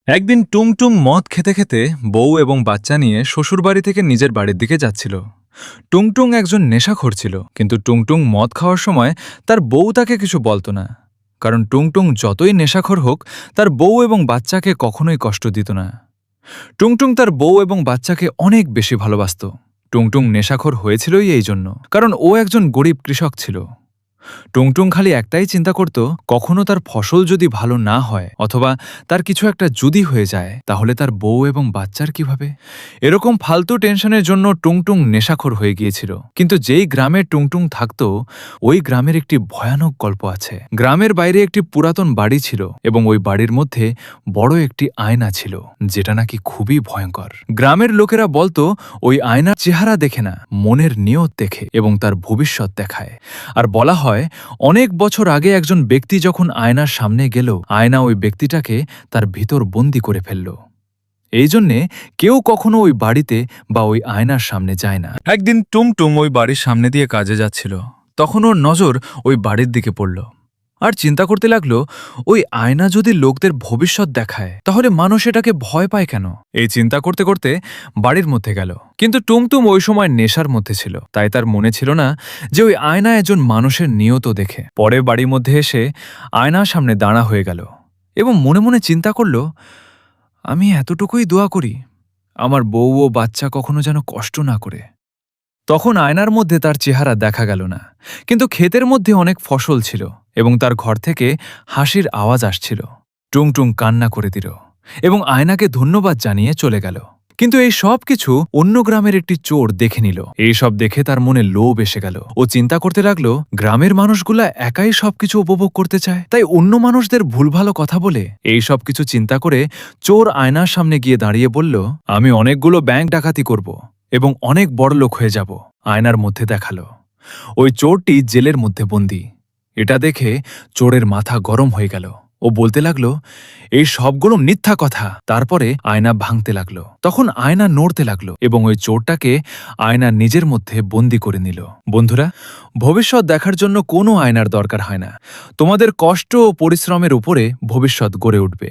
একদিন টুংটুং মদ খেতে খেতে বউ এবং বাচ্চা নিয়ে শ্বশুরবাড়ি থেকে নিজের বাড়ির দিকে যাচ্ছিল। টুংটুং একজন নেশাখোর ছিল, কিন্তু টুংটুং মদ খাওয়ার সময় তার বউ তাকে কিছু বলতো না, কারণ টুংটুং যতই নেশাখোর হোক তার বউ এবং বাচ্চাকে কখনোই কষ্ট দিত না। টুংটুং তার বউ এবং বাচ্চাকে অনেক বেশি ভালোবাসত। টুংটুং নেশাখোর হয়েছিলই এই জন্য, কারণ ও একজন গরিব কৃষক ছিল। টুংটুং খালি একটাই চিন্তা করত, কখনো তার ফসল যদি ভালো না হয় অথবা তার কিছু একটা যদি হয়ে যায়, তাহলে তার বউ এবং বাচ্চার কিভাবে। এরকম ফালতু টেনশনের জন্য টুংটুং নেশাখোর হয়ে গিয়েছিল। কিন্তু যেই গ্রামে টুংটুং থাকত, ওই গ্রামের একটি ভয়ানক গল্প আছে। গ্রামের বাইরে একটি পুরাতন বাড়ি ছিল এবং ওই বাড়ির মধ্যে বড় একটি আয়না ছিল, যেটা নাকি খুবই ভয়ঙ্কর। গ্রামের লোকেরা বলতো ওই আয়নার চেহারা দেখে না, মনের নিয়ত দেখে এবং তার ভবিষ্যৎ দেখায়। আর বলা হয় অনেক বছর আগে একজন ব্যক্তি যখন আয়নার সামনে গেল, আয়না ওই ব্যক্তিটাকে তার ভিতর বন্দি করে ফেলল। এই জন্যে কেউ কখনো ওই বাড়িতে বা ওই আয়নার সামনে যায় না। একদিন টুংটুং ওই বাড়ির সামনে দিয়ে কাজে যাচ্ছিল, তখন ওর নজর ওই বাড়ির দিকে পড়ল। আর চিন্তা করতে লাগলো, ওই আয়না যদি লোকদের ভবিষ্যৎ দেখায়, তাহলে মানুষ এটাকে ভয় পায় কেন। এই চিন্তা করতে করতে বাড়ির মধ্যে গেল, কিন্তু টুংটুং ওই সময় নেশার মধ্যে ছিল, তাই তার মনে ছিল না যে ওই আয়না একজন মানুষের নিয়ত দেখে। পরে বাড়ির মধ্যে এসে আয়নার সামনে দাঁড়া হয়ে গেল এবং মনে মনে চিন্তা করল, আমি এতটুকুই দোয়া করি, আমার বউ ও বাচ্চা কখনো যেন কষ্ট না করে। তখন আয়নার মধ্যে তার চেহারা দেখা গেল না, কিন্তু ক্ষেতের মধ্যে অনেক ফসল ছিল এবং তার ঘর থেকে হাসির আওয়াজ আসছিল। টুংটুং কান্না করে দিল এবং আয়নাকে ধন্যবাদ জানিয়ে চলে গেল। কিন্তু এই সব কিছু অন্য গ্রামের একটি চোর দেখে নিল। এই সব দেখে তার মনে লোভ এসে গেল। ও চিন্তা করতে লাগলো, গ্রামের মানুষগুলা একাই সবকিছু উপভোগ করতে চায়, তাই অন্য মানুষদের ভুলভালো কথা বলে। এই সব কিছু চিন্তা করে চোর আয়নার সামনে গিয়ে দাঁড়িয়ে বলল, আমি অনেকগুলো ব্যাংক ডাকাতি করব এবং অনেক বড় লোক হয়ে যাব। আয়নার মধ্যে দেখালো ওই চোরটি জেলের মধ্যে বন্দী। এটা দেখে চোরের মাথা গরম হয়ে গেল। ও বলতে লাগলো, এই সবগুলো মিথ্যা কথা। তারপরে আয়না ভাঙতে লাগলো। তখন আয়না নড়তে লাগলো এবং ওই চোরটাকে আয়না নিজের মধ্যে বন্দী করে নিল। বন্ধুরা, ভবিষ্যৎ দেখার জন্য কোনো আয়নার দরকার হয় না। তোমাদের কষ্ট ও পরিশ্রমের উপরে ভবিষ্যৎ গড়ে উঠবে।